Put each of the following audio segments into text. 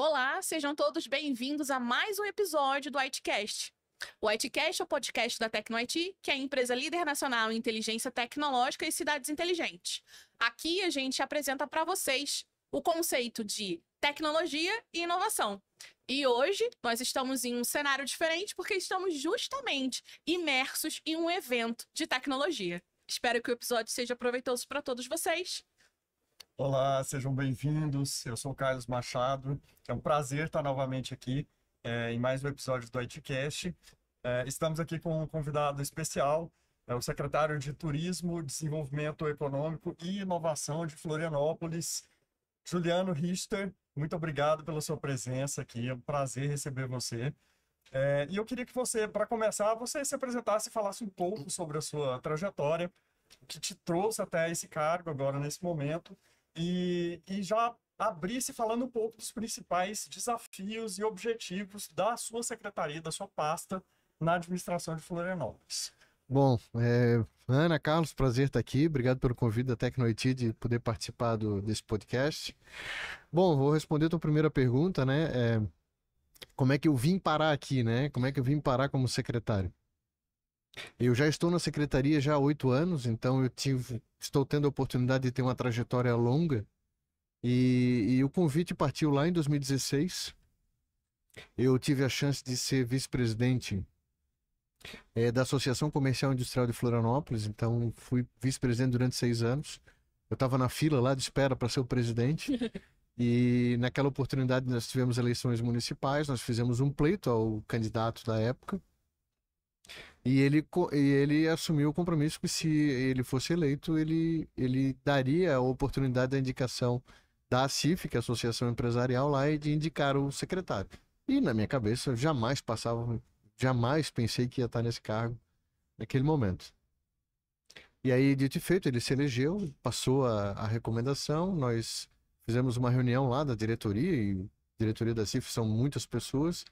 Olá, sejam todos bem-vindos a mais um episódio do ITcast. O ITcast é o podcast da TecnoIT, que é a empresa líder nacional em inteligência tecnológica e cidades inteligentes. Aqui a gente apresenta para vocês o conceito de tecnologia e inovação. E hoje nós estamos em um cenário diferente porque estamos justamente imersos em um evento de tecnologia. Espero que o episódio seja proveitoso para todos vocês. Olá, sejam bem-vindos. Eu sou o Carlos Machado. É um prazer estar novamente aqui em mais um episódio do ITcast. Estamos aqui com um convidado especial, o secretário de Turismo, Desenvolvimento Econômico e Inovação de Florianópolis, Juliano Richter. Muito obrigado pela sua presença aqui. É um prazer receber você. E eu queria que você, para começar, você se apresentasse e falasse um pouco sobre a sua trajetória, o que te trouxe até esse cargo agora, nesse momento. E já abrisse falando um pouco dos principais desafios e objetivos da sua secretaria, da sua pasta na administração de Florianópolis. Bom, Ana, Carlos, prazer estar aqui. Obrigado pelo convite da TecnoIT de poder participar desse podcast. Bom, vou responder a tua primeira pergunta, né? Como é que eu vim parar aqui, né? Como é que eu vim parar como secretário? Eu já estou na secretaria já há 8 anos, então estou tendo a oportunidade de ter uma trajetória longa e o convite partiu lá em 2016. Eu tive a chance de ser vice-presidente da Associação Comercial e Industrial de Florianópolis, então fui vice-presidente durante 6 anos. Eu estava na fila lá de espera para ser o presidente e naquela oportunidade nós tivemos eleições municipais, nós fizemos um pleito ao candidato da época. E ele assumiu o compromisso que se ele fosse eleito, ele daria a oportunidade da indicação da ACIF, que é a Associação Empresarial lá, e de indicar o secretário. E na minha cabeça, jamais pensei que ia estar nesse cargo naquele momento. E aí, dito e feito, ele se elegeu, passou a recomendação, nós fizemos uma reunião lá da diretoria, e a diretoria da ACIF são muitas pessoas,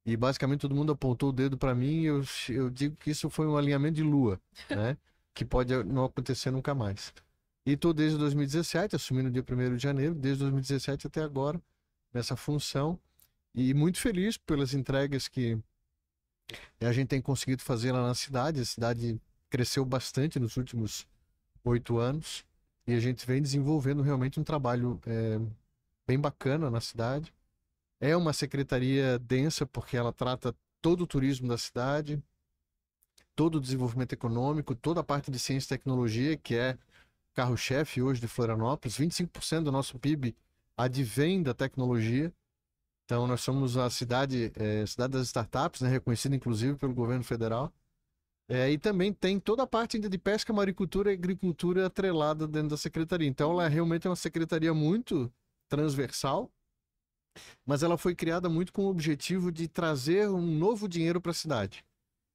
e basicamente todo mundo apontou o dedo para mim e eu digo que isso foi um alinhamento de lua, né? Que pode não acontecer nunca mais. E estou desde 2017, assumi no dia 1º de janeiro, desde 2017 até agora, nessa função. E muito feliz pelas entregas que a gente tem conseguido fazer lá na cidade. A cidade cresceu bastante nos últimos 8 anos. E a gente vem desenvolvendo realmente um trabalho bem bacana na cidade. É uma secretaria densa porque ela trata todo o turismo da cidade, todo o desenvolvimento econômico, toda a parte de ciência e tecnologia, que é carro-chefe hoje de Florianópolis. 25% do nosso PIB advém da tecnologia. Então nós somos a cidade das startups, né, reconhecida inclusive pelo governo federal. E também tem toda a parte ainda de pesca, maricultura e agricultura atrelada dentro da secretaria. Então ela realmente é uma secretaria muito transversal, mas ela foi criada muito com o objetivo de trazer um novo dinheiro para a cidade.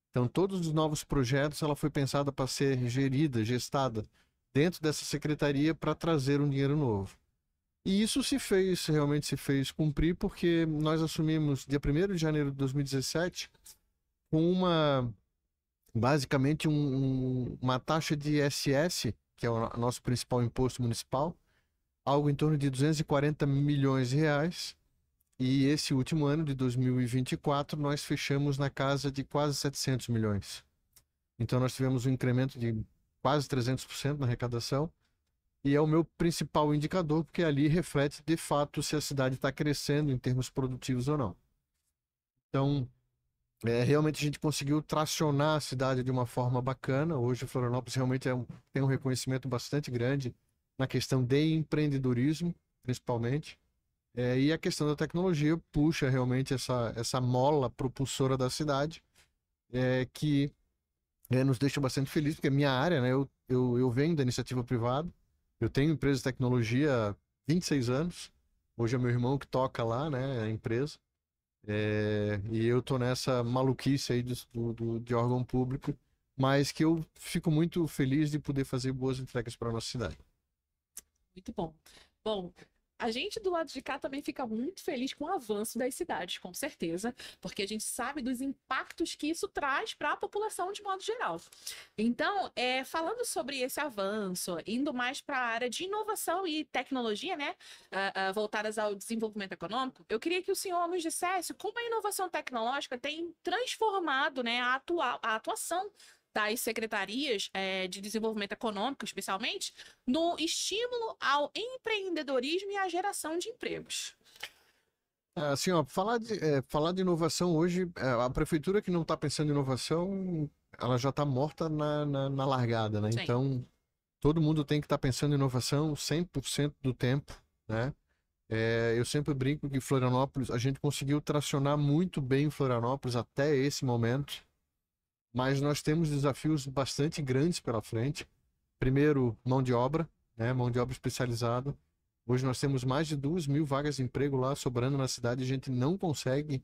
Então, todos os novos projetos, ela foi pensada para ser gestada dentro dessa secretaria para trazer um dinheiro novo. E isso realmente se fez cumprir, porque nós assumimos dia 1º de janeiro de 2017 com basicamente uma taxa de ISS, que é o nosso principal imposto municipal, algo em torno de 240 milhões de reais. E esse último ano, de 2024, nós fechamos na casa de quase 700 milhões. Então nós tivemos um incremento de quase 300% na arrecadação. E é o meu principal indicador, porque ali reflete de fato se a cidade está crescendo em termos produtivos ou não. Então, realmente a gente conseguiu tracionar a cidade de uma forma bacana. Hoje Florianópolis realmente tem um reconhecimento bastante grande na questão de empreendedorismo, principalmente. E a questão da tecnologia puxa realmente essa mola propulsora da cidade, que nos deixa bastante felizes, porque é minha área, né? Eu venho da iniciativa privada, eu tenho empresa de tecnologia há 26 anos, hoje é meu irmão que toca lá, né, a empresa, e eu tô nessa maluquice aí de órgão público, mas que eu fico muito feliz de poder fazer boas entregas para a nossa cidade. Muito bom. Bom, A gente do lado de cá também fica muito feliz com o avanço das cidades, com certeza, porque a gente sabe dos impactos que isso traz para a população de modo geral. Então, falando sobre esse avanço, indo mais para a área de inovação e tecnologia, né, voltadas ao desenvolvimento econômico, eu queria que o senhor nos dissesse como a inovação tecnológica tem transformado, né, a atuação das secretarias de desenvolvimento econômico, especialmente, no estímulo ao empreendedorismo e à geração de empregos. Assim, ó, falar de inovação hoje, a prefeitura que não está pensando em inovação, ela já está morta na largada, né? Sim. Então, todo mundo tem que estar pensando em inovação 100% do tempo, né? Eu sempre brinco que Florianópolis, a gente conseguiu tracionar muito bem Florianópolis até esse momento, mas nós temos desafios bastante grandes pela frente. Primeiro, mão de obra, né? Mão de obra especializada. Hoje nós temos mais de 2.000 vagas de emprego lá sobrando na cidade e a gente não consegue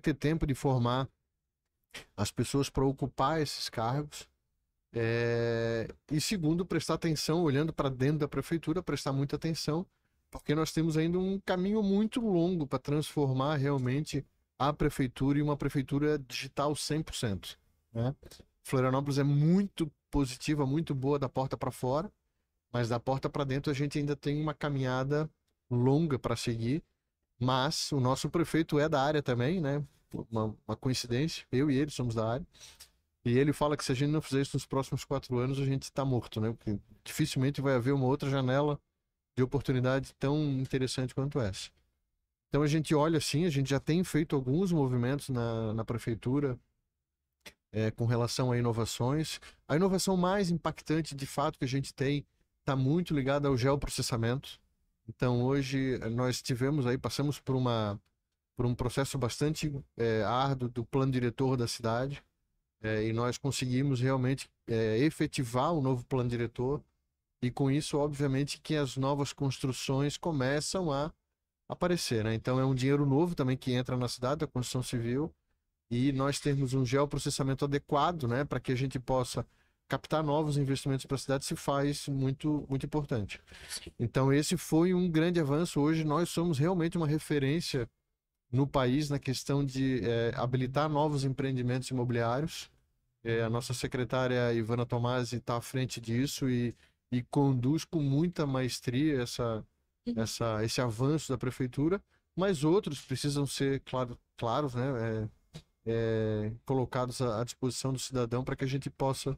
ter tempo de formar as pessoas para ocupar esses cargos. E segundo, prestar atenção, olhando para dentro da prefeitura, prestar muita atenção, porque nós temos ainda um caminho muito longo para transformar realmente a prefeitura em uma prefeitura digital 100%, né? Florianópolis é muito positiva, muito boa da porta para fora, mas da porta para dentro a gente ainda tem uma caminhada longa para seguir, mas o nosso prefeito é da área também, né? Uma coincidência, eu e ele somos da área, e ele fala que se a gente não fizer isso nos próximos 4 anos, a gente está morto, né? Porque dificilmente vai haver uma outra janela de oportunidade tão interessante quanto essa. Então a gente olha assim, a gente já tem feito alguns movimentos na prefeitura com relação a inovações. A inovação mais impactante, de fato, que a gente tem está muito ligada ao geoprocessamento. Então hoje nós passamos por um processo bastante árduo do plano diretor da cidade, e nós conseguimos realmente efetivar o novo plano diretor, e com isso, obviamente, que as novas construções começam a aparecer, né? Então é um dinheiro novo também que entra na cidade, da construção civil, e nós temos um geoprocessamento adequado, né, para que a gente possa captar novos investimentos para a cidade, se faz muito, muito importante. Então esse foi um grande avanço. Hoje nós somos realmente uma referência no país na questão de habilitar novos empreendimentos imobiliários. A nossa secretária Ivana Tomasi está à frente disso e conduz com muita maestria esse avanço da prefeitura, mas outros precisam ser claros, né, colocados à disposição do cidadão para que a gente possa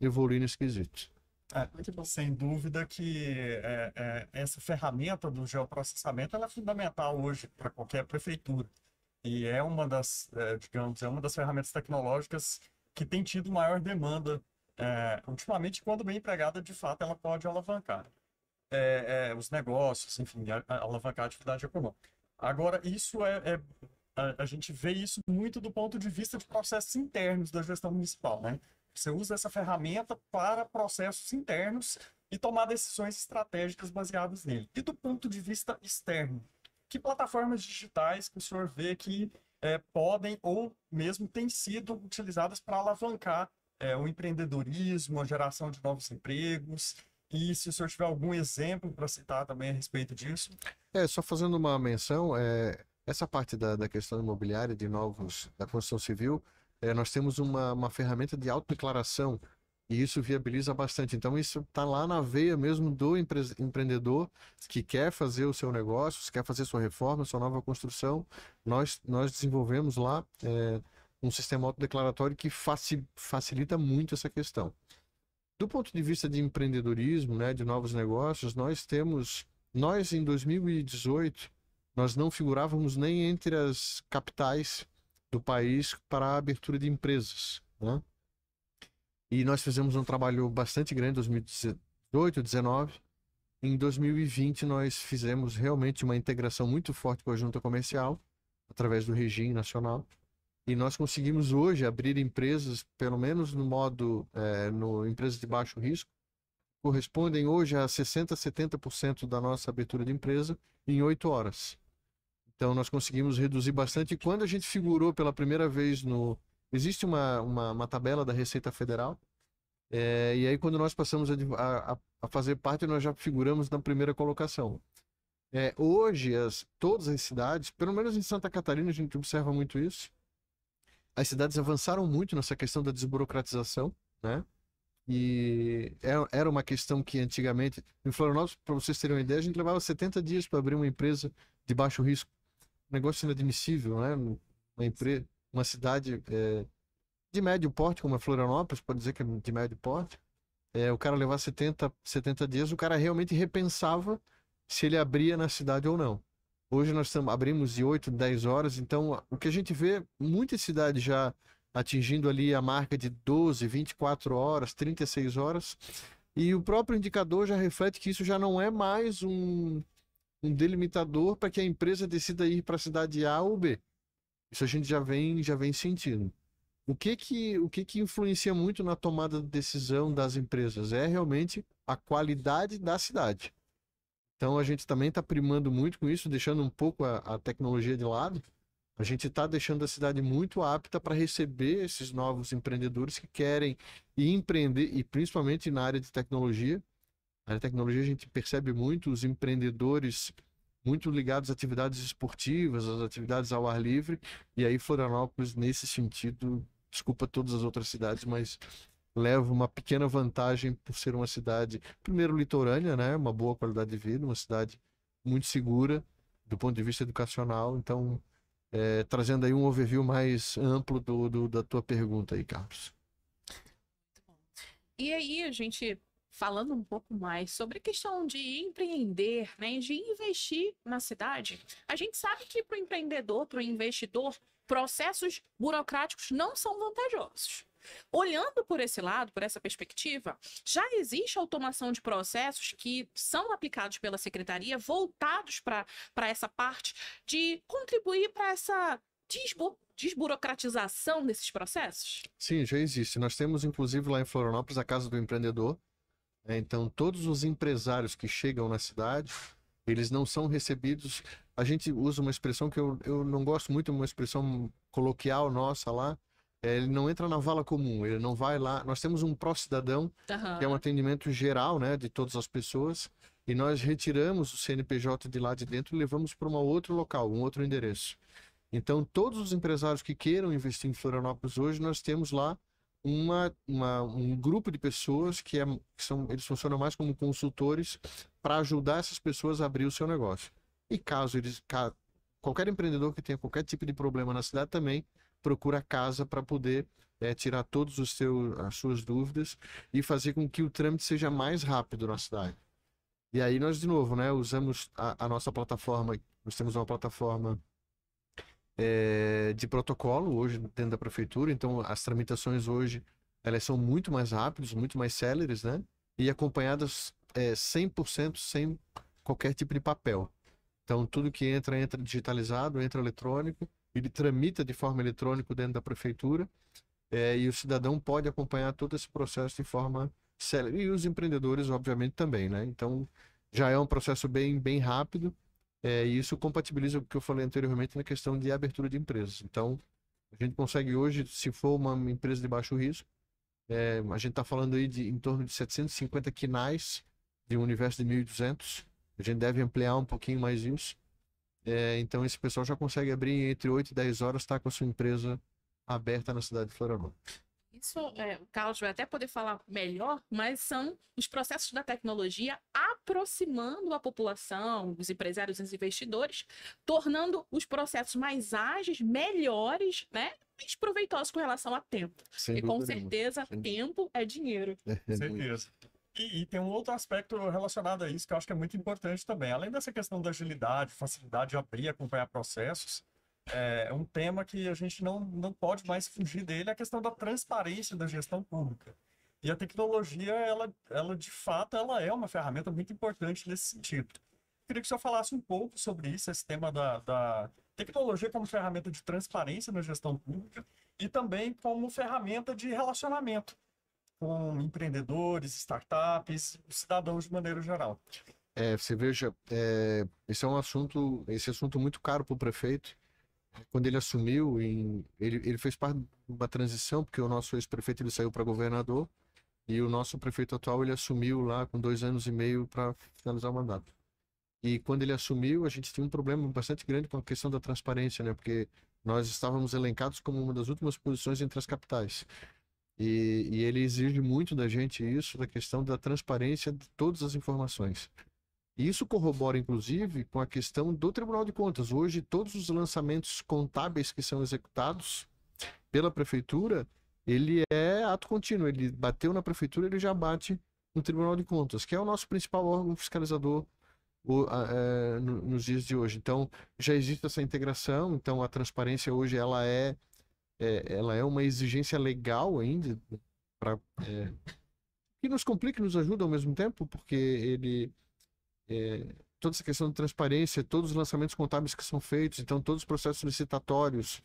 evoluir nesse quesito. Sem dúvida que essa ferramenta do geoprocessamento ela é fundamental hoje para qualquer prefeitura. E é uma das, uma das ferramentas tecnológicas que tem tido maior demanda ultimamente, quando bem empregada, de fato, ela pode alavancar os negócios, enfim, alavancar a atividade econômica. Agora, isso a gente vê isso muito do ponto de vista de processos internos da gestão municipal, né? Você usa essa ferramenta para processos internos e tomar decisões estratégicas baseadas nele. E do ponto de vista externo, que plataformas digitais que o senhor vê que podem ou mesmo têm sido utilizadas para alavancar o empreendedorismo, a geração de novos empregos? E se o senhor tiver algum exemplo para citar também a respeito disso? Só fazendo uma menção, essa parte da questão imobiliária, da construção civil, nós temos uma ferramenta de autodeclaração e isso viabiliza bastante. Então isso está lá na veia mesmo do empreendedor que quer fazer o seu negócio, quer fazer sua reforma, sua nova construção. Nós desenvolvemos lá um sistema autodeclaratório que facilita muito essa questão. Do ponto de vista de empreendedorismo, né, de novos negócios, nós em 2018, nós não figurávamos nem entre as capitais do país para a abertura de empresas, né? E nós fizemos um trabalho bastante grande em 2018, 2019. Em 2020, nós fizemos realmente uma integração muito forte com a junta comercial, através do regime nacional. E nós conseguimos hoje abrir empresas, pelo menos empresas de baixo risco, correspondem hoje a 60%, 70% da nossa abertura de empresa em 8 horas. Então nós conseguimos reduzir bastante. E quando a gente figurou pela primeira vez existe uma tabela da Receita Federal, e aí quando nós passamos a fazer parte, nós já figuramos na primeira colocação. Hoje, todas as cidades, pelo menos em Santa Catarina, a gente observa muito isso. As cidades avançaram muito nessa questão da desburocratização, né? E era uma questão que antigamente, em Florianópolis, para vocês terem uma ideia, a gente levava 70 dias para abrir uma empresa de baixo risco. Um negócio inadmissível, né? Uma cidade de médio porte, como a Florianópolis, pode dizer que é de médio porte. O cara levar 70 dias, o cara realmente repensava se ele abria na cidade ou não. Hoje nós abrimos de 8, 10 horas, então o que a gente vê, muitas cidades já atingindo ali a marca de 12, 24 horas, 36 horas, e o próprio indicador já reflete que isso já não é mais um delimitador para que a empresa decida ir para a cidade A ou B. Isso a gente já vem sentindo. O que influencia muito na tomada de decisão das empresas é realmente a qualidade da cidade. Então a gente também está primando muito com isso, deixando um pouco a tecnologia de lado. A gente está deixando a cidade muito apta para receber esses novos empreendedores que querem empreender, e principalmente na área de tecnologia. Na área de tecnologia a gente percebe muito os empreendedores muito ligados às atividades esportivas, às atividades ao ar livre, e aí Florianópolis, nesse sentido, desculpa todas as outras cidades, mas leva uma pequena vantagem por ser uma cidade, primeiro, litorânea, né? Uma boa qualidade de vida, uma cidade muito segura do ponto de vista educacional. Então, trazendo aí um overview mais amplo da tua pergunta aí, Carlos. E aí, a gente falando um pouco mais sobre a questão de empreender, né, de investir na cidade, a gente sabe que para o empreendedor, para o investidor, processos burocráticos não são vantajosos. Olhando por esse lado, por essa perspectiva, já existe automação de processos que são aplicados pela secretaria voltados para essa parte de contribuir para essa desburocratização desses processos? Sim, já existe. Nós temos, inclusive, lá em Florianópolis, a Casa do Empreendedor. Então, todos os empresários que chegam na cidade, eles não são recebidos. A gente usa uma expressão que eu não gosto muito, uma expressão coloquial nossa lá. Ele não entra na vala comum, ele não vai lá. Nós temos um pró-cidadão, que é um atendimento geral, né, de todas as pessoas, e nós retiramos o CNPJ de lá de dentro e levamos para um outro local, um outro endereço. Então, todos os empresários que queiram investir em Florianópolis hoje, nós temos lá um grupo de pessoas eles funcionam mais como consultores para ajudar essas pessoas a abrir o seu negócio. E qualquer empreendedor que tenha qualquer tipo de problema na cidade também procura a casa para poder tirar todas as suas dúvidas e fazer com que o trâmite seja mais rápido na cidade. E aí nós, de novo, né, usamos a nossa plataforma. Nós temos uma plataforma de protocolo hoje dentro da prefeitura, então as tramitações hoje elas são muito mais rápidas, muito mais céleres, né? E acompanhadas 100% sem qualquer tipo de papel. Então tudo que entra digitalizado, entra eletrônico, ele tramita de forma eletrônica dentro da prefeitura, e o cidadão pode acompanhar todo esse processo de forma célere. E os empreendedores, obviamente, também, né? Então já é um processo bem, bem rápido. E isso compatibiliza o que eu falei anteriormente na questão de abertura de empresas. Então, a gente consegue hoje, se for uma empresa de baixo risco, a gente está falando aí em torno de 750 quinais de um universo de 1.200. A gente deve ampliar um pouquinho mais isso. Então, esse pessoal já consegue abrir entre 8 e 10 horas, está com a sua empresa aberta na cidade de Florianópolis. Isso, o Carlos vai até poder falar melhor, mas são os processos da tecnologia aproximando a população, os empresários e os investidores, tornando os processos mais ágeis, melhores, né? Mais proveitosos com relação a tempo. Sem e com dúvida certeza, nenhuma. tempo é dinheiro. Certeza. E tem um outro aspecto relacionado a isso que eu acho que é muito importante também. Além dessa questão da agilidade, facilidade de abrir e acompanhar processos, é um tema que a gente não pode mais fugir dele, a questão da transparência da gestão pública. E a tecnologia, ela de fato, ela é uma ferramenta muito importante nesse sentido. Queria que o senhor falasse um pouco sobre isso, esse tema da tecnologia como ferramenta de transparência na gestão pública e também como ferramenta de relacionamento com empreendedores, startups, cidadãos de maneira geral. Você veja, esse assunto muito caro para o prefeito. Quando ele assumiu, ele fez parte de uma transição, porque o nosso ex-prefeito ele saiu para governador e o nosso prefeito atual ele assumiu lá com 2 anos e meio para finalizar o mandato. E quando ele assumiu, a gente tinha um problema bastante grande com a questão da transparência, né? Porque nós estávamos elencados como uma das últimas posições entre as capitais. E ele exige muito da gente isso, da questão da transparência de todas as informações. E isso corrobora, inclusive, com a questão do Tribunal de Contas. Hoje, todos os lançamentos contábeis que são executados pela Prefeitura, ele é ato contínuo. Ele bateu na Prefeitura, ele já bate no Tribunal de Contas, que é o nosso principal órgão fiscalizador nos dias de hoje. Então, já existe essa integração. Então, a transparência hoje ela é uma exigência legal ainda, que nos complica e nos ajuda ao mesmo tempo, porque ele... toda essa questão de transparência, todos os lançamentos contábeis que são feitos, então todos os processos licitatórios,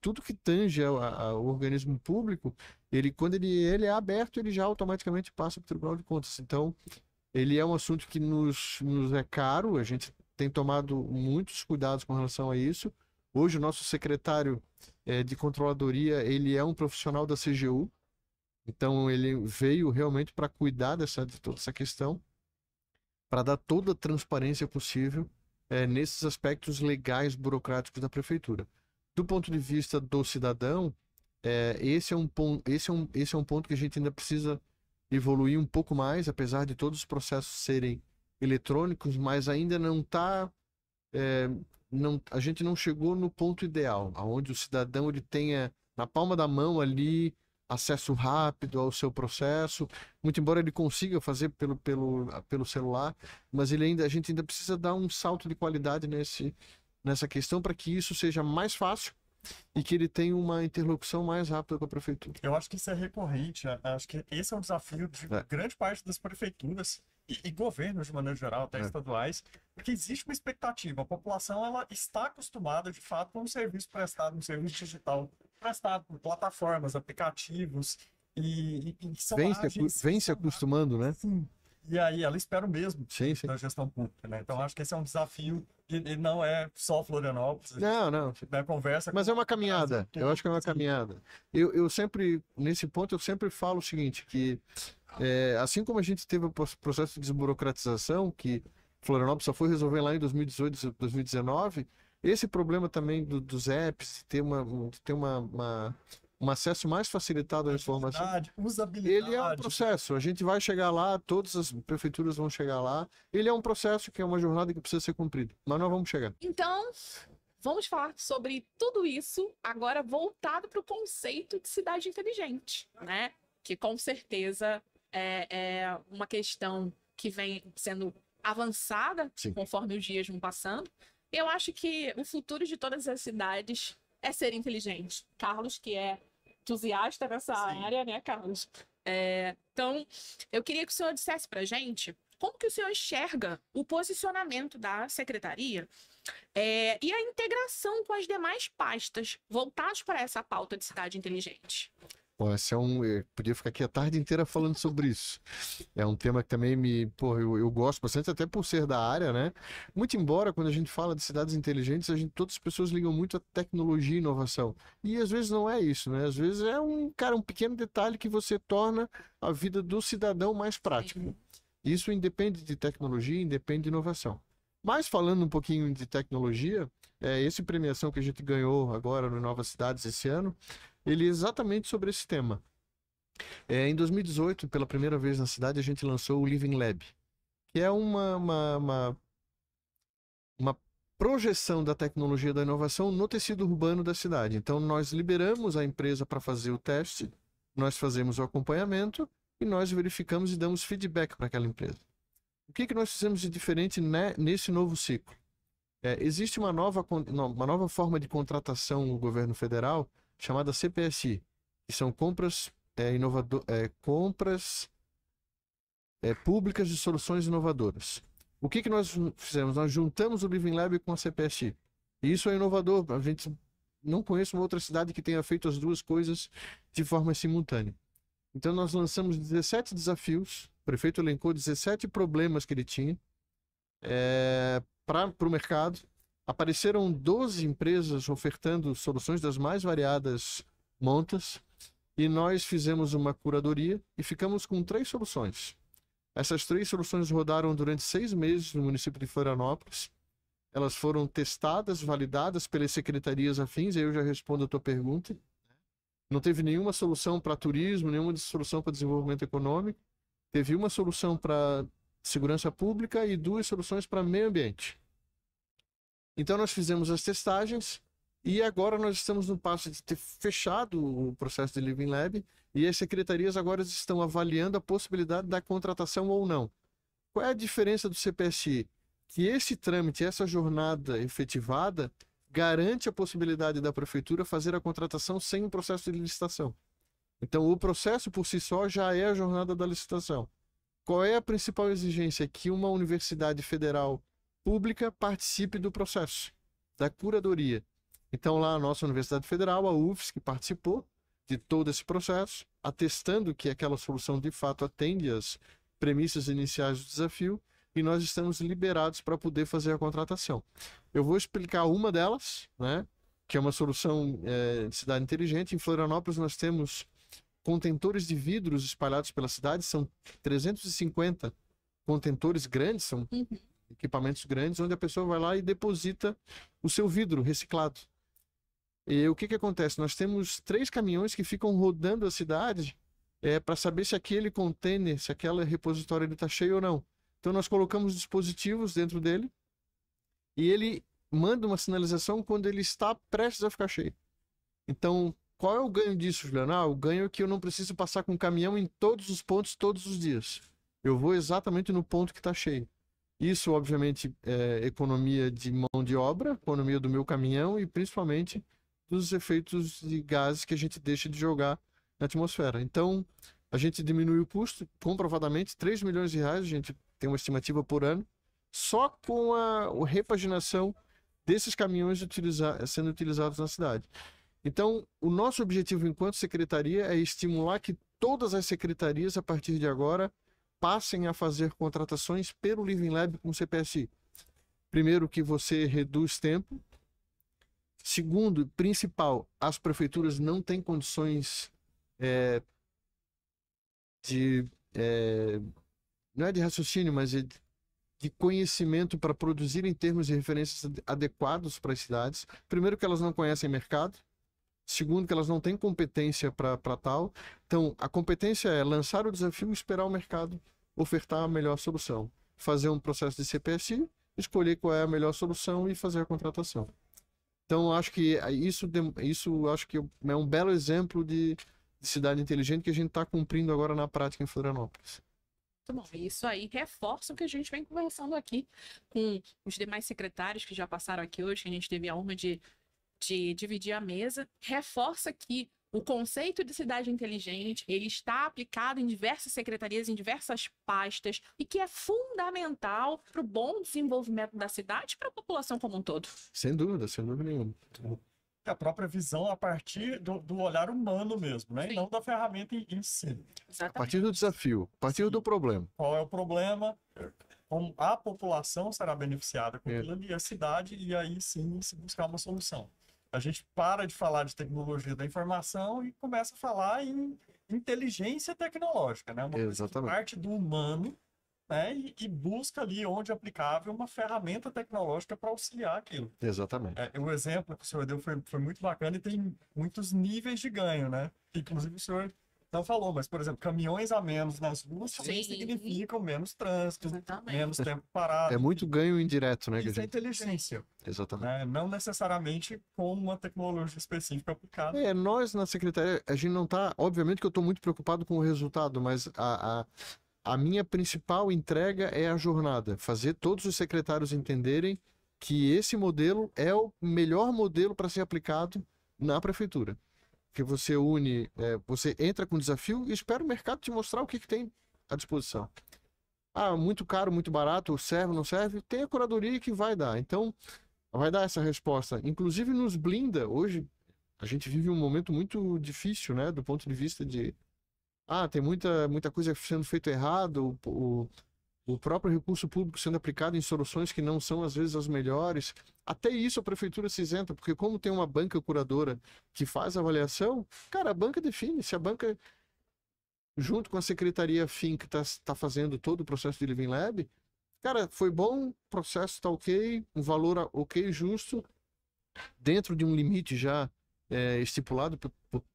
tudo que tange ao organismo público, quando ele é aberto, ele já automaticamente passa para o Tribunal de Contas. Então, ele é um assunto que nos é caro, a gente tem tomado muitos cuidados com relação a isso. Hoje, o nosso secretário de controladoria, ele é um profissional da CGU, então ele veio realmente para cuidar de toda essa questão, para dar toda a transparência possível nesses aspectos legais, burocráticos da Prefeitura. Do ponto de vista do cidadão, esse é um ponto que a gente ainda precisa evoluir um pouco mais, apesar de todos os processos serem eletrônicos, mas ainda não está... a gente não chegou no ponto ideal, onde o cidadão ele tenha na palma da mão ali acesso rápido ao seu processo, muito embora ele consiga fazer pelo celular, mas a gente ainda precisa dar um salto de qualidade nessa questão para que isso seja mais fácil e que ele tenha uma interlocução mais rápida com a Prefeitura. Eu acho que isso é recorrente, acho que esse é um desafio de grande parte das prefeituras e governos de maneira geral, até estaduais, porque existe uma expectativa, a população ela está acostumada de fato com um serviço prestado, um serviço digital prestado por plataformas, aplicativos e são vem se acostumando, né? Sim. E aí ela espera o mesmo sim. da gestão pública, né? Então acho que esse é um desafio e não é só Florianópolis. Não. Conversa. Mas é uma caminhada. Eu acho que é uma caminhada. Eu sempre, nesse ponto, eu sempre falo o seguinte, que assim como a gente teve o processo de desburocratização, que Florianópolis só foi resolver lá em 2018, 2019, esse problema também dos apps, ter um acesso mais facilitado à informação, usabilidade. Ele é um processo, a gente vai chegar lá, todas as prefeituras vão chegar lá, ele é um processo que é uma jornada que precisa ser cumprida, mas nós vamos chegar. Então, vamos falar sobre tudo isso, agora voltado para o conceito de cidade inteligente, né? Que com certeza é uma questão que vem sendo avançada conforme os dias vão passando. Eu acho que o futuro de todas as cidades é ser inteligente. Carlos, que é entusiasta nessa área, né, Carlos? Então, eu queria que o senhor dissesse pra gente como que o senhor enxerga o posicionamento da secretaria e a integração com as demais pastas voltadas para essa pauta de cidade inteligente. Eu podia ficar aqui a tarde inteira falando sobre isso. É um tema que também eu gosto bastante, até por ser da área, né? Muito embora, quando a gente fala de cidades inteligentes, todas as pessoas ligam muito a tecnologia e inovação. E às vezes não é isso, né? Às vezes é um pequeno detalhe que você torna a vida do cidadão mais prática. Isso independe de tecnologia, independe de inovação. Mas falando um pouquinho de tecnologia, essa premiação que a gente ganhou agora no Novas Cidades esse ano, ele é exatamente sobre esse tema. Em 2018, pela primeira vez na cidade, a gente lançou o Living Lab, que é uma projeção da tecnologia da inovação no tecido urbano da cidade. Então, nós liberamos a empresa para fazer o teste, nós fazemos o acompanhamento e nós verificamos e damos feedback para aquela empresa. O que nós fizemos de diferente nesse novo ciclo? Existe uma nova forma de contratação no governo federal chamada CPSI, que são compras públicas de soluções inovadoras. O que nós fizemos? Nós juntamos o Living Lab com a CPSI. E isso é inovador. A gente não conhece uma outra cidade que tenha feito as duas coisas de forma simultânea. Então nós lançamos 17 desafios, o prefeito elencou 17 problemas que ele tinha para o mercado. Apareceram 12 empresas ofertando soluções das mais variadas montas e nós fizemos uma curadoria e ficamos com 3 soluções. Essas 3 soluções rodaram durante 6 meses no município de Florianópolis. Elas foram testadas, validadas pelas secretarias afins, aí eu já respondo a tua pergunta. Não teve nenhuma solução para turismo, nenhuma solução para desenvolvimento econômico. Teve uma solução para segurança pública e 2 soluções para meio ambiente. Então nós fizemos as testagens e agora nós estamos no passo de ter fechado o processo de Living Lab e as secretarias agora estão avaliando a possibilidade da contratação ou não. Qual é a diferença do CPSI? Que esse trâmite, essa jornada efetivada, garante a possibilidade da prefeitura fazer a contratação sem um processo de licitação. Então, o processo por si só já é a jornada da licitação. Qual é a principal exigência? Que uma universidade federal pública participe do processo, da curadoria. Então, lá a nossa Universidade Federal, a UFSC, participou de todo esse processo, atestando que aquela solução de fato atende às premissas iniciais do desafio, e nós estamos liberados para poder fazer a contratação. Eu vou explicar uma delas, né, que é uma solução de cidade inteligente. Em Florianópolis nós temos contentores de vidros espalhados pela cidade, são 350 contentores grandes, são equipamentos grandes, onde a pessoa vai lá e deposita o seu vidro reciclado. E o que que acontece? Nós temos 3 caminhões que ficam rodando a cidade para saber se aquele container, se aquele repositório está cheio ou não. Então nós colocamos dispositivos dentro dele e ele manda uma sinalização quando ele está prestes a ficar cheio. Então, qual é o ganho disso, Juliana? O ganho é que eu não preciso passar com o caminhão em todos os pontos, todos os dias. Eu vou exatamente no ponto que está cheio. Isso, obviamente, é economia de mão de obra, economia do meu caminhão e principalmente dos efeitos de gases que a gente deixa de jogar na atmosfera. Então, a gente diminui o custo, comprovadamente, R$3 milhões, a gente tem uma estimativa por ano, só com a repaginação desses caminhões sendo utilizados na cidade. Então, o nosso objetivo enquanto secretaria é estimular que todas as secretarias, a partir de agora, passem a fazer contratações pelo Living Lab com o CPSI. Primeiro, que você reduz tempo. Segundo, principal, as prefeituras não têm condições não é de raciocínio, mas de conhecimento para produzir em termos de referências adequados para as cidades. Primeiro, que elas não conhecem mercado. Segundo, que elas não têm competência para tal. Então, a competência é lançar o desafio e esperar o mercado ofertar a melhor solução. Fazer um processo de CPSI, escolher qual é a melhor solução e fazer a contratação. Então, acho que isso acho que é um belo exemplo de cidade inteligente que a gente está cumprindo agora na prática em Florianópolis. Muito bom. Isso aí reforça o que a gente vem conversando aqui com os demais secretários que já passaram aqui hoje, que a gente teve a honra de dividir a mesa. Reforça que o conceito de cidade inteligente, ele está aplicado em diversas secretarias, em diversas pastas, e que é fundamental para o bom desenvolvimento da cidade e para a população como um todo. Sem dúvida nenhuma. A própria visão a partir do olhar humano mesmo, né? Sim. E não da ferramenta em si. Exatamente. A partir do desafio, a partir do problema. Qual é o problema? Como a população será beneficiada com aquilo ali, a cidade, e aí sim se buscar uma solução. A gente para de falar de tecnologia da informação e começa a falar em inteligência tecnológica, né? Uma coisa que parte do humano, né? E busca ali, onde aplicável, uma ferramenta tecnológica para auxiliar aquilo. Exatamente. O exemplo que o senhor deu foi muito bacana e tem muitos níveis de ganho, né? Inclusive o senhor não falou, mas, por exemplo, caminhões a menos nas ruas também significam menos trânsito, Exatamente. menos tempo parado. É muito ganho indireto, né? Isso é inteligência. Exatamente. Né? Não necessariamente com uma tecnologia específica aplicada. Nós na secretaria, a gente não está... Obviamente que eu estou muito preocupado com o resultado, mas a minha principal entrega é a jornada. Fazer todos os secretários entenderem que esse modelo é o melhor modelo para ser aplicado na prefeitura. Que você une, você entra com desafio e espera o mercado te mostrar o que tem à disposição. Muito caro, muito barato, serve, não serve? Tem a curadoria que vai dar. Então, vai dar essa resposta. Inclusive, nos blinda. Hoje, a gente vive um momento muito difícil, né? Do ponto de vista de... tem muita coisa sendo feita errado, o próprio recurso público sendo aplicado em soluções que não são, às vezes, as melhores. Até isso a prefeitura se isenta, porque como tem uma banca curadora que faz a avaliação, cara, a banca define. Se a banca junto com a Secretaria FIM, que tá fazendo todo o processo de Living Lab, cara, foi bom, o processo tá ok, um valor ok, justo, dentro de um limite já estipulado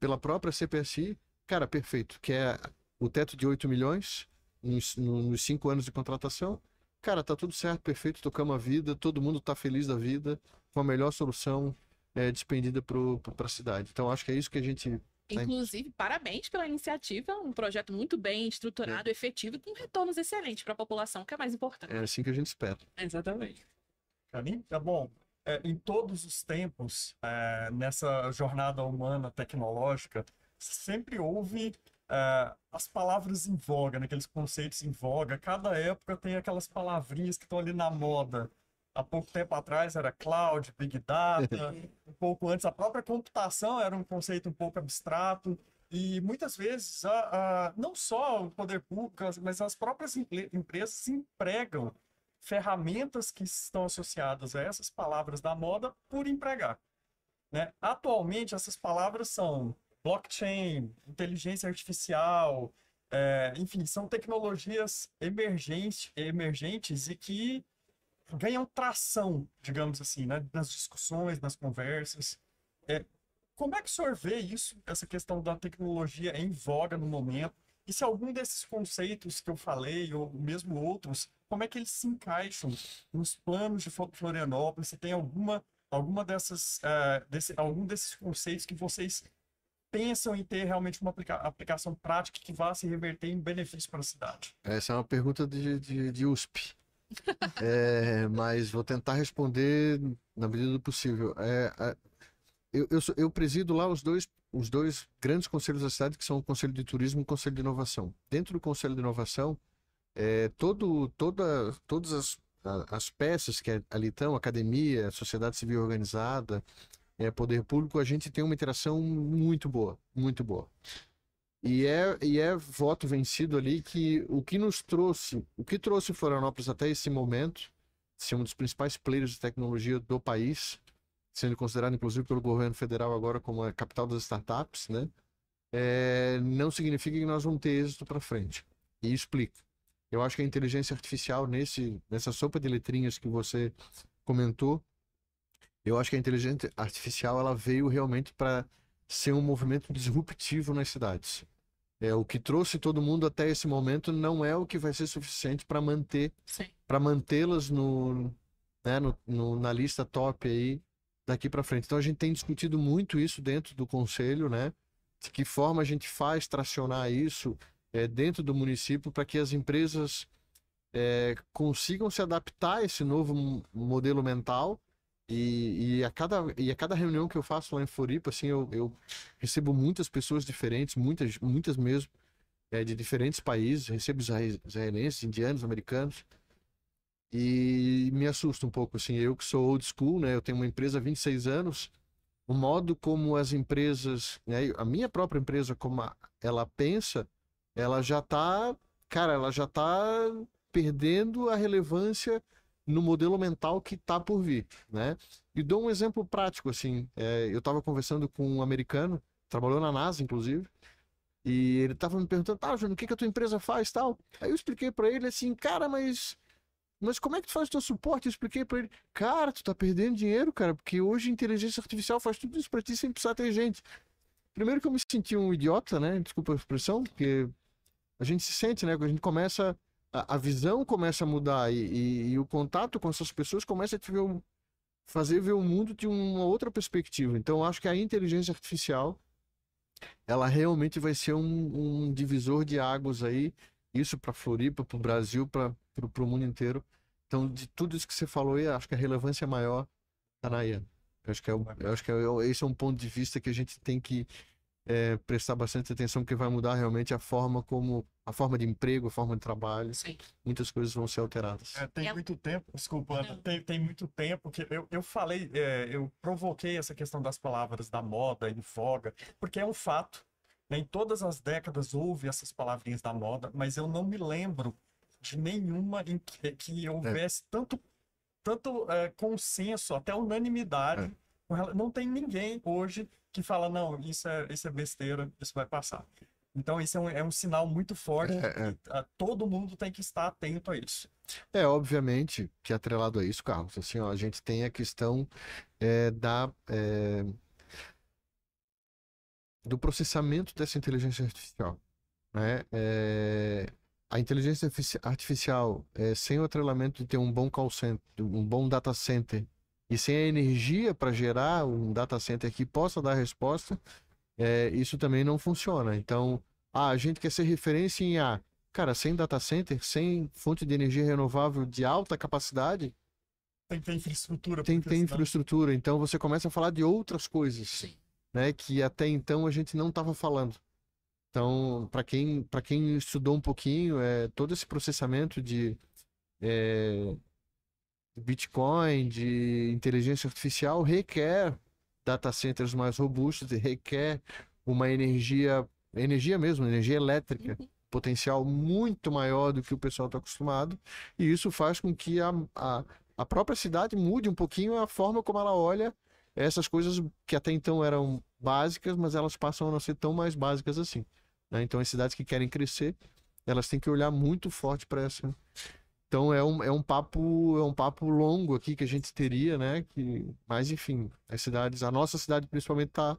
pela própria CPSI, cara, perfeito, que é o teto de 8 milhões nos 5 anos de contratação. Cara, tá tudo certo, perfeito, tocamos a vida, todo mundo tá feliz da vida, com a melhor solução despendida para a cidade. Então, acho que é isso que a gente... Inclusive, parabéns pela iniciativa, um projeto muito bem estruturado, efetivo e com retornos excelentes para a população, que é mais importante. É assim que a gente espera. Exatamente. Carlinhos, tá bom. Em todos os tempos, nessa jornada humana tecnológica, sempre houve as palavras em voga, né? Aqueles conceitos em voga. Cada época tem aquelas palavrinhas que estão ali na moda. Há pouco tempo atrás era cloud, big data. Um pouco antes, a própria computação era um conceito um pouco abstrato. E muitas vezes, não só o poder público, mas as próprias empresas empregam ferramentas que estão associadas a essas palavras da moda por empregar, né? Atualmente, essas palavras são blockchain, inteligência artificial, enfim, são tecnologias emergentes e que ganham tração, digamos assim, né? Nas discussões, nas conversas. Como é que o senhor vê isso, essa questão da tecnologia em voga no momento? E se algum desses conceitos que eu falei, ou mesmo outros, como é que eles se encaixam nos planos de Florianópolis? Se tem algum desses conceitos que vocês pensam em ter realmente uma aplicação prática que vá se reverter em benefício para a cidade? Essa é uma pergunta de USP. Mas vou tentar responder na medida do possível. Eu presido lá os dois grandes conselhos da cidade, que são o Conselho de Turismo e o Conselho de Inovação. Dentro do Conselho de Inovação, todas as peças que ali estão, academia, sociedade civil organizada, poder público, a gente tem uma interação muito boa, muito boa. E é voto vencido ali que o que trouxe Florianópolis até esse momento, ser um dos principais players de tecnologia do país, sendo considerado inclusive pelo governo federal agora como a capital das startups, né? Não significa que nós vamos ter êxito para frente. E explica. Eu acho que a inteligência artificial nessa sopa de letrinhas que você comentou, eu acho que a inteligência artificial ela veio realmente para ser um movimento disruptivo nas cidades. O que trouxe todo mundo até esse momento não é o que vai ser suficiente para mantê-las na lista top aí daqui para frente. Então a gente tem discutido muito isso dentro do conselho, né? De que forma a gente faz tracionar isso dentro do município para que as empresas consigam se adaptar a esse novo modelo mental. E a cada reunião que eu faço lá em Floripa, assim, eu recebo muitas pessoas diferentes, muitas mesmo, de diferentes países. Recebo israelenses, indianos, americanos. E me assusta um pouco, assim, eu que sou old school, né? Eu tenho uma empresa há 26 anos. O modo como as empresas, né? A minha própria empresa, como ela pensa, ela já tá perdendo a relevância no modelo mental que tá por vir, né? E dou um exemplo prático, assim, eu estava conversando com um americano, trabalhou na NASA, inclusive, e ele estava me perguntando, Júnior, o que a tua empresa faz, tal? Aí eu expliquei para ele, assim, cara, mas como é que tu faz o teu suporte? Eu expliquei para ele, cara, tu tá perdendo dinheiro, cara, porque hoje a inteligência artificial faz tudo isso para ti sem precisar ter gente. Primeiro que eu me senti um idiota, né? Desculpa a expressão, porque a gente se sente, né? Quando a gente começa... A visão começa a mudar e o contato com essas pessoas começa a fazer ver o mundo de uma outra perspectiva. Então, eu acho que a inteligência artificial ela realmente vai ser um divisor de águas aí, isso para Floripa, para o Brasil, para o mundo inteiro. Então, de tudo isso que você falou aí, acho que a relevância maior está na IA. Eu acho que esse é um ponto de vista que a gente tem que prestar bastante atenção, porque vai mudar realmente a forma de emprego, a forma de trabalho. Sim. Muitas coisas vão ser alteradas. Tem muito tempo, desculpa, Ana, tem muito tempo que eu falei, eu provoquei essa questão das palavras da moda em voga, porque é um fato, né? Em todas as décadas houve essas palavrinhas da moda, mas eu não me lembro de nenhuma em que houvesse tanto consenso, até unanimidade. Não tem ninguém hoje que fala, não, isso é besteira, isso vai passar. Então, isso é um sinal muito forte de que todo mundo tem que estar atento a isso. Obviamente que atrelado a isso, Carlos, assim, ó, a gente tem a questão do processamento dessa inteligência artificial, né? A inteligência artificial, sem o atrelamento de ter um bom call center, um bom data center, e sem a energia para gerar um data center que possa dar resposta, isso também não funciona. Então, a gente quer ser referência em A. Cara, sem data center, sem fonte de energia renovável de alta capacidade, tem que ter infraestrutura. Tem que ter infraestrutura. Então, você começa a falar de outras coisas, né, que até então a gente não estava falando. Então, para quem estudou um pouquinho, todo esse processamento de Bitcoin, de inteligência artificial, requer data centers mais robustos, requer uma energia mesmo, energia elétrica, potencial muito maior do que o pessoal está acostumado, e isso faz com que a própria cidade mude um pouquinho a forma como ela olha essas coisas que até então eram básicas, mas elas passam a não ser tão mais básicas assim, né? Então, as cidades que querem crescer, elas têm que olhar muito forte para essa. Então, é um papo longo aqui que a gente teria, né? Mas, enfim, a nossa cidade principalmente está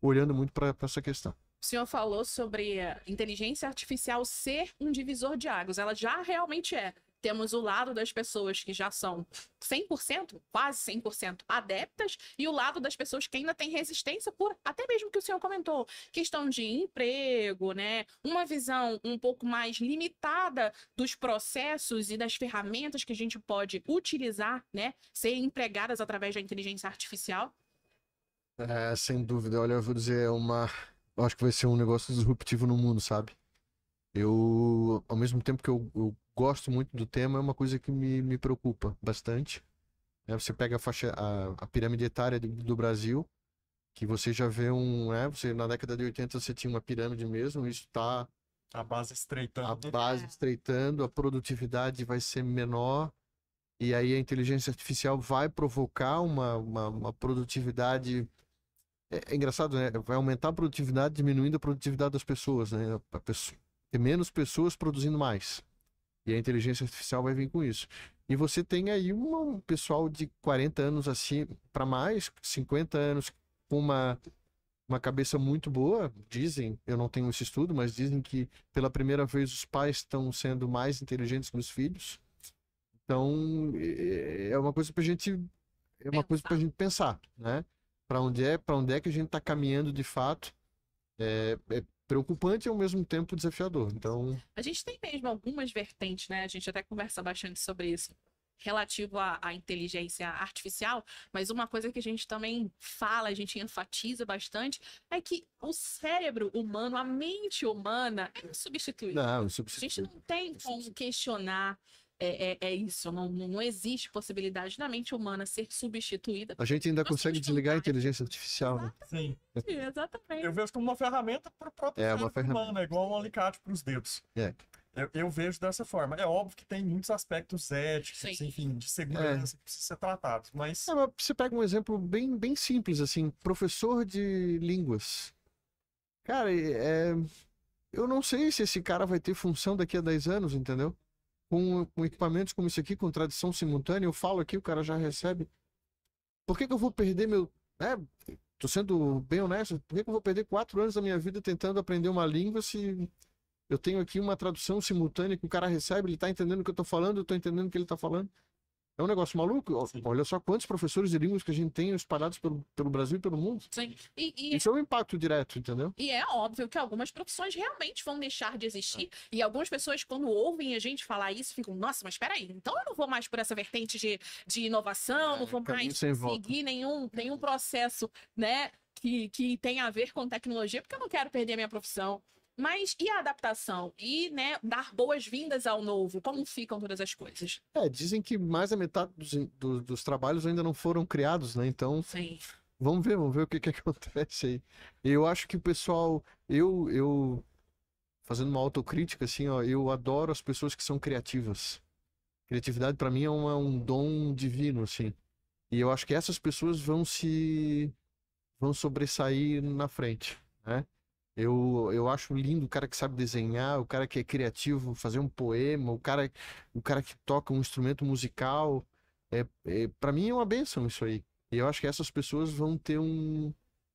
olhando muito para essa questão. O senhor falou sobre a inteligência artificial ser um divisor de águas. Ela já realmente é. Temos o lado das pessoas que já são 100%, quase 100% adeptas, e o lado das pessoas que ainda têm resistência por, até mesmo que o senhor comentou, questão de emprego, né? Uma visão um pouco mais limitada dos processos e das ferramentas que a gente pode utilizar, né? Ser empregadas através da inteligência artificial. Sem dúvida. Olha, eu vou dizer, eu acho que vai ser um negócio disruptivo no mundo, sabe? Ao mesmo tempo que eu gosto muito do tema, é uma coisa que me preocupa bastante. Você pega a pirâmide etária do Brasil, que você já vê na década de 80 você tinha uma pirâmide mesmo, isso está... A base estreitando. A base estreitando, a produtividade vai ser menor, e aí a inteligência artificial vai provocar uma produtividade... É engraçado, né? Vai aumentar a produtividade, diminuindo a produtividade das pessoas, né? Ter menos pessoas produzindo mais. E a inteligência artificial vai vir com isso. E você tem aí um pessoal de 40 anos assim para mais, 50 anos, com uma cabeça muito boa. Dizem, eu não tenho esse estudo, mas dizem que pela primeira vez os pais estão sendo mais inteligentes que os filhos. Então, é uma coisa para a gente pensar, né? Para onde é que a gente está caminhando de fato? É preocupante e ao mesmo tempo desafiador. Então, a gente tem mesmo algumas vertentes, né? A gente até conversa bastante sobre isso, relativo à inteligência artificial, mas uma coisa que a gente também fala, a gente enfatiza bastante, é que o cérebro humano, a mente humana é insubstituível. não, A gente não tem como questionar isso, não existe possibilidade da mente humana ser substituída. A gente ainda consegue desligar a inteligência artificial, né? Sim. Exatamente. Eu vejo como uma ferramenta para o próprio uma ferramenta humano, é igual um alicate para os dedos. Eu vejo dessa forma. É óbvio que tem muitos aspectos éticos, enfim, de segurança que precisam ser tratados, mas... mas você pega um exemplo bem, bem simples, assim, professor de línguas. Cara, eu não sei se esse cara vai ter função daqui a 10 anos, entendeu? Com equipamentos como esse aqui, com tradução simultânea, eu falo aqui, o cara já recebe. Por que eu vou perder tô sendo bem honesto, por que eu vou perder 4 anos da minha vida tentando aprender uma língua se eu tenho aqui uma tradução simultânea que o cara recebe, ele tá entendendo o que eu tô falando, eu tô entendendo o que ele tá falando? É um negócio maluco. Sim. Olha só quantos professores de línguas que a gente tem espalhados pelo Brasil e pelo mundo. Sim. Isso é um impacto direto, entendeu? E é óbvio que algumas profissões realmente vão deixar de existir. E algumas pessoas, quando ouvem a gente falar isso, ficam, nossa, mas peraí, então eu não vou mais por essa vertente de inovação, não vou mais seguir nenhum processo, né, que tem a ver com tecnologia, porque eu não quero perder a minha profissão. Mas e a adaptação? E, né, dar boas-vindas ao novo? Como ficam todas as coisas? Dizem que mais da metade dos trabalhos ainda não foram criados, né? Então, sim, vamos ver o que acontece aí. Eu acho que o pessoal... Eu fazendo uma autocrítica, assim, ó, eu adoro as pessoas que são criativas. Criatividade, para mim, é um dom divino, assim. E eu acho que essas pessoas vão sobressair na frente, né? Eu acho lindo o cara que sabe desenhar, o cara que é criativo, fazer um poema, o cara que toca um instrumento musical. Para mim é uma bênção isso aí. E eu acho que essas pessoas vão ter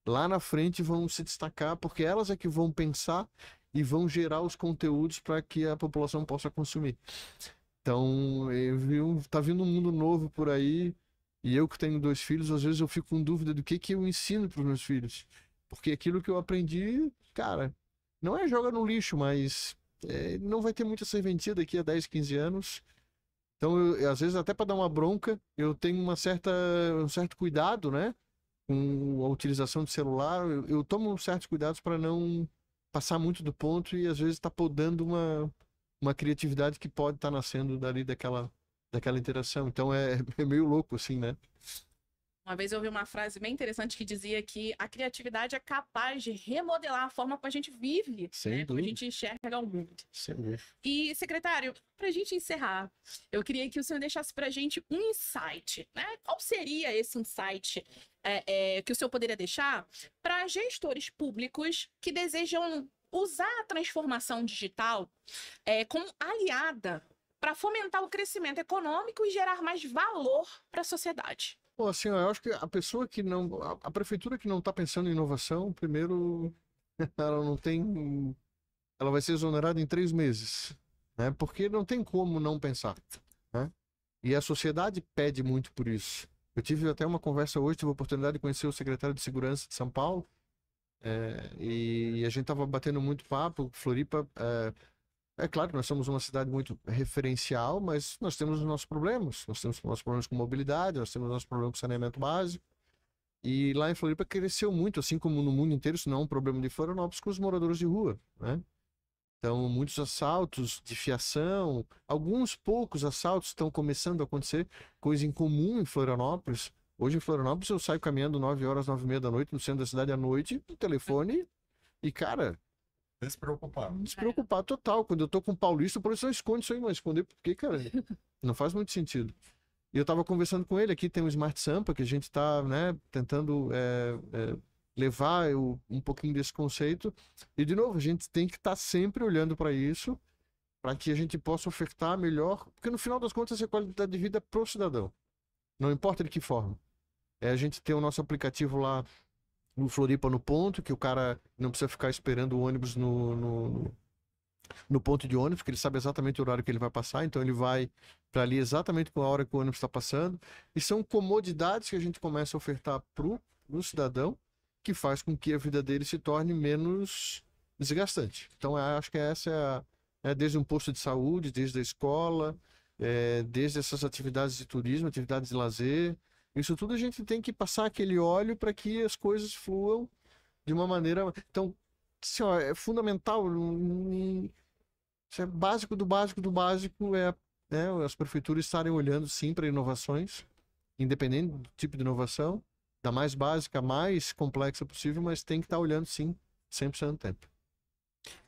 lá na frente vão se destacar, porque elas é que vão pensar e vão gerar os conteúdos para que a população possa consumir. Então, tá vindo um mundo novo por aí, e eu que tenho 2 filhos, às vezes eu fico com dúvida do que eu ensino para os meus filhos. Porque aquilo que eu aprendi, cara, não é joga no lixo, mas não vai ter muita serventia daqui a 10, 15 anos. Então, às vezes, até para dar uma bronca, eu tenho um certo cuidado, né? Com a utilização de celular. Eu tomo certos cuidados para não passar muito do ponto e, às vezes, tá podando uma criatividade que pode estar nascendo dali daquela interação. Então, é meio louco, assim, né? Uma vez eu ouvi uma frase bem interessante que dizia que a criatividade é capaz de remodelar a forma como a gente vive, Sem como a dúvida. gente enxerga o mundo. Sem dúvida. E, secretário, para a gente encerrar, eu queria que o senhor deixasse para a gente um insight, né? Qual seria esse insight que o senhor poderia deixar para gestores públicos que desejam usar a transformação digital como aliada para fomentar o crescimento econômico e gerar mais valor para a sociedade? Pô, assim, eu acho que a pessoa que não... A prefeitura que não está pensando em inovação, primeiro, ela não tem... Ela vai ser exonerada em 3 meses, né? Porque não tem como não pensar, né? E a sociedade pede muito por isso. Eu tive até uma conversa hoje, tive a oportunidade de conhecer o secretário de Segurança de São Paulo, e a gente estava batendo muito papo. Floripa, é claro que nós somos uma cidade muito referencial, mas nós temos os nossos problemas. Nós temos nossos problemas com mobilidade, nós temos nossos problemas com saneamento básico. E lá em Floripa cresceu muito, assim como no mundo inteiro, isso não é um problema de Florianópolis, com os moradores de rua, né? Então, muitos assaltos de fiação, alguns poucos assaltos estão começando a acontecer, coisa incomum em Florianópolis. Hoje em Florianópolis eu saio caminhando 9 horas, 9h30 da noite, no centro da cidade à noite, no telefone, e cara... Despreocupado total. Quando eu tô com o Paulista, o policial esconde isso aí, mas esconder por quê, cara? Não faz muito sentido. E eu tava conversando com ele, aqui tem o Smart Sampa, que a gente tá, né, tentando levar um pouquinho desse conceito. E, de novo, a gente tem que estar sempre olhando para isso, para que a gente possa ofertar melhor, porque no final das contas é qualidade de vida pro cidadão. Não importa de que forma. A gente tem o nosso aplicativo lá, no Floripa no ponto, que o cara não precisa ficar esperando o ônibus no ponto de ônibus, porque ele sabe exatamente o horário que ele vai passar, então ele vai para ali exatamente com a hora que o ônibus está passando. E são comodidades que a gente começa a ofertar pro cidadão, que faz com que a vida dele se torne menos desgastante. Então, eu acho que essa desde um posto de saúde, desde a escola, desde essas atividades de turismo, atividades de lazer. Isso tudo a gente tem que passar aquele óleo para que as coisas fluam de uma maneira... Então, assim, ó, é fundamental, isso é básico do básico do básico, as prefeituras estarem olhando sim para inovações, independente do tipo de inovação, da mais básica, mais complexa possível, mas tem que estar olhando sim, 100% do tempo.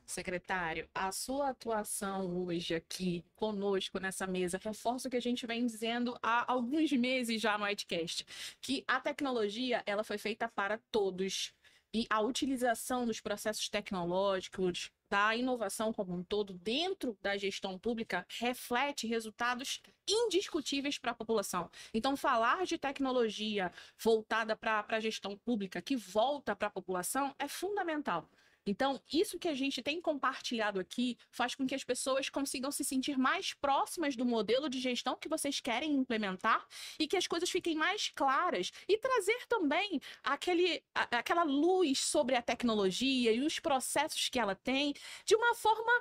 Secretário, a sua atuação hoje aqui conosco nessa mesa reforça o que a gente vem dizendo há alguns meses já no Edcast, que a tecnologia ela foi feita para todos e a utilização dos processos tecnológicos, da inovação como um todo dentro da gestão pública reflete resultados indiscutíveis para a população. Então, falar de tecnologia voltada para a gestão pública, que volta para a população, é fundamental. Então, isso que a gente tem compartilhado aqui faz com que as pessoas consigam se sentir mais próximas do modelo de gestão que vocês querem implementar e que as coisas fiquem mais claras e trazer também aquela luz sobre a tecnologia e os processos que ela tem de uma forma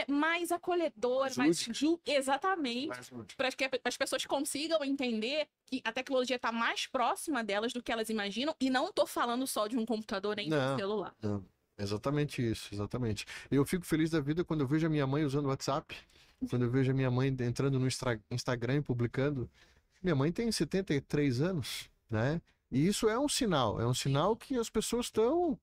mais acolhedora, exatamente, para que as pessoas consigam entender que a tecnologia está mais próxima delas do que elas imaginam, e não estou falando só de um computador nem de um celular. Não. Exatamente isso, exatamente. Eu fico feliz da vida quando eu vejo a minha mãe usando o WhatsApp, quando eu vejo a minha mãe entrando no Instagram e publicando. Minha mãe tem 73 anos, né? E isso é um sinal que as pessoas estão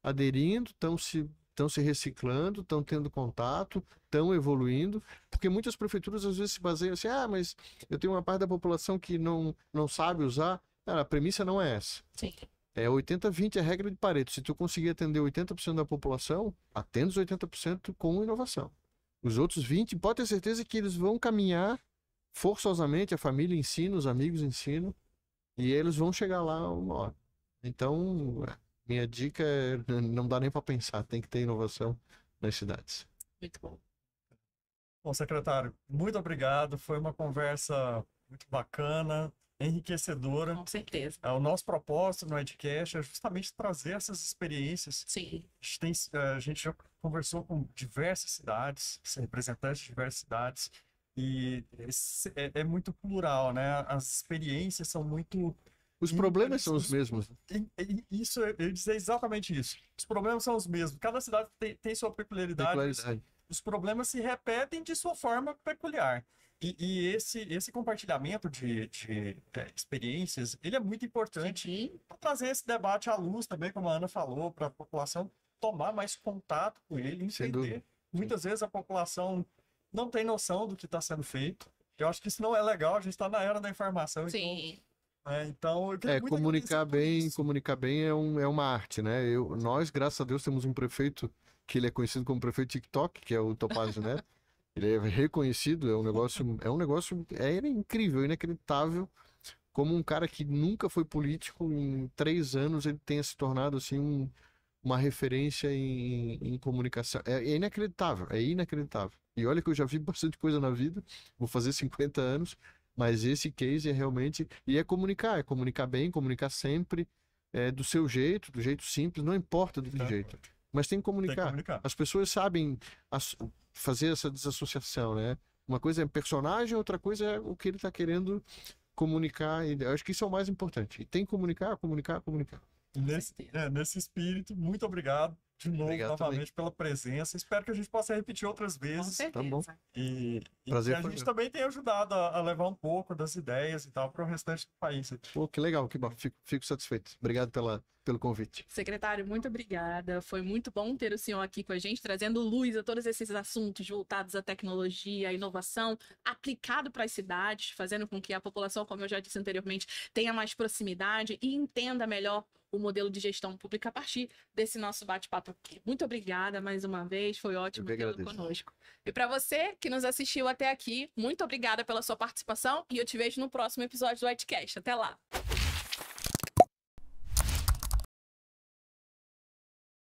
aderindo, estão se reciclando, estão tendo contato, estão evoluindo, porque muitas prefeituras às vezes se baseiam assim, mas eu tenho uma parte da população que não sabe usar. Cara, a premissa não é essa. Sim. É 80-20 a regra de Pareto. Se tu conseguir atender 80% da população, atende os 80% com inovação. Os outros 20%, pode ter certeza que eles vão caminhar forçosamente, a família ensina, os amigos ensinam, e eles vão chegar lá uma hora. Então, minha dica é, não dá nem para pensar, tem que ter inovação nas cidades. Muito bom. Bom, secretário, muito obrigado. Foi uma conversa muito bacana, enriquecedora. Com certeza. O nosso propósito no Edcast é justamente trazer essas experiências. Sim. A gente já conversou com diversas cidades, representantes de diversas cidades, e é muito plural, né? As experiências são muito... Os problemas são os mesmos. Isso, eu ia dizer exatamente isso. Os problemas são os mesmos. Cada cidade tem sua peculiaridade. Os problemas se repetem de sua forma peculiar. E esse compartilhamento de experiências, ele é muito importante para trazer esse debate à luz também, como a Ana falou, para a população tomar mais contato com ele, entender. Muitas vezes a população não tem noção do que está sendo feito. Eu acho que isso não é legal, a gente está na era da informação. Sim. Então, comunicar bem é uma arte, né? Nós, graças a Deus, temos um prefeito que ele é conhecido como prefeito TikTok, que é o Topázio Neto. Ele é reconhecido, é um negócio incrível, inacreditável, como um cara que nunca foi político, em 3 anos ele tenha se tornado assim uma referência em comunicação. É inacreditável, é inacreditável. E olha que eu já vi bastante coisa na vida, vou fazer 50 anos, mas esse case é realmente... E é comunicar bem, comunicar sempre, do seu jeito, do jeito simples, não importa do que jeito. Mas tem que comunicar. As pessoas sabem fazer essa desassociação, né? Uma coisa é personagem, outra coisa é o que ele está querendo comunicar. Eu acho que isso é o mais importante. E tem que comunicar. Nesse espírito, muito obrigado de novo, novamente, pela presença. Espero que a gente possa repetir outras vezes. Com certeza. Tá bom. E que a gente também tenha ajudado a levar um pouco das ideias e tal para o restante do país. Pô, que legal, que bom. Fico satisfeito. Obrigado pelo convite. Secretário, muito obrigada. Foi muito bom ter o senhor aqui com a gente, trazendo luz a todos esses assuntos voltados à tecnologia, à inovação, aplicado para as cidades, fazendo com que a população, como eu já disse anteriormente, tenha mais proximidade e entenda melhor o modelo de gestão pública a partir desse nosso bate-papo aqui. Muito obrigada mais uma vez, foi ótimo tê-lo conosco. E para você que nos assistiu até aqui, muito obrigada pela sua participação e eu te vejo no próximo episódio do Edcast. Até lá!